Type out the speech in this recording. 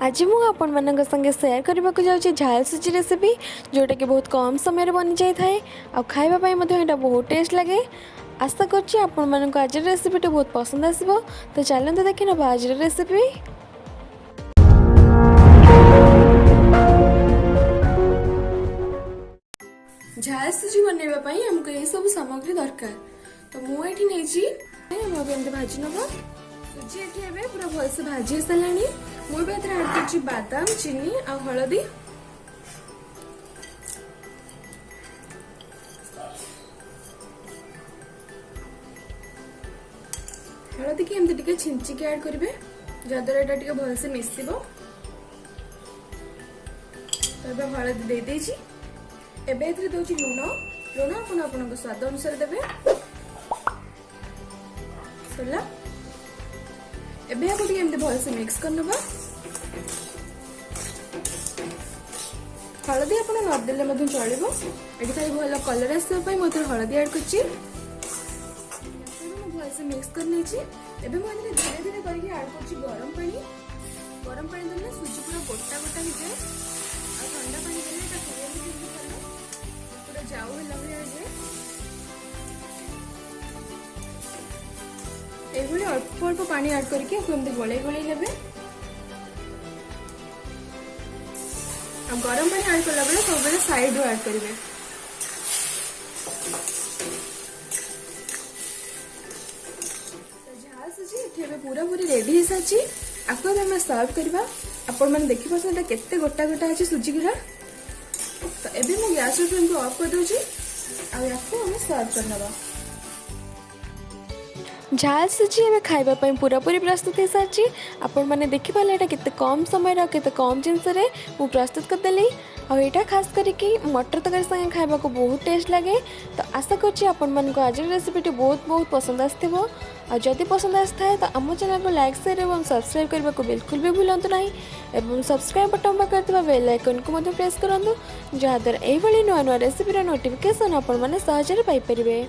आज मुझे आपण मान संगे सेयार करने को जाऊँगी झाल सुजी रेसिपी जोटा कि बहुत कम समय बनी जाए आ खावाई बहुत टेस्ट लगे। आशा करछि आपण मानक आज रेसिपीटी बहुत पसंद आसो। तो चलते देखी ना आज रेसिपी। झाल सुजी बनवाई आमको ये सब सामग्री दरकार। तो मुझे नहीं भाजी नब सुजी ये पूरा भलसे भाजी सारे मुझे ऐड कर बादाम चीनी आ हलदी हलदी की एमती छिंचिकी ऐड करेंगे जहाद्वारा यहाँ भलसे मिसिब। तो हलदी दे देछि एबे दउछि लुण आपण स्वाद अनुसार देबे सरला। एबे आपको एमती भलसे मिक्स करनबा। हलदी आप नदेले चलो ये खाली भल कलर आसवाई मुझे हलदी ऐड कर भलसे मिक्स कर धीरे धीरे करके ऐड कर गरम पानी देने सुजी पूरा गोटा गोटा हो जाए। ठंडा पानी देने पूरा जाऊ है अल्प अल्प पानी ऐड करके गोले गोले नेबे। गरम पानी ऐड कला बेले सब बेले साइड रो ऐड करेंगे। झाल सुजी एठे पूरा पूरी रेडी हो सारी। आपको हम सर्व करबा। आपण माने देखि पाछन केते गोटा गोटा अछि सुजी गुरा। तो एबे मु गैस फ्लेम को ऑफ कर दोछि आ याको हम सर्व करनबा। झाल सुजी एवं खावाई पूरापूरी प्रस्तुत हो सारी। आपण मैंने देखिपारे यहाँ केते कम समय केते कम जिनस मु प्रस्तुत करदेली। आईटा खास करके मटर तरकारी संगे खावा को बहुत टेस्ट लगे। तो आशा करछि आपण मानक आज रेसिपीटी बहुत बहुत पसंद आसथिबो। और जदि पसंद आए तो आम चैनल को लाइक शेयर और सब्सक्राइब करने को बिल्कुल भी भूलु नहीं। एवं सब्सक्राइब बटन पाखर बेल आइकन को प्रेस करूँ जहाद्वारा यह नुआ नुआ रेसिपीर नोटिफिकेशन आपण मैंने सहजरे पाई परिबे।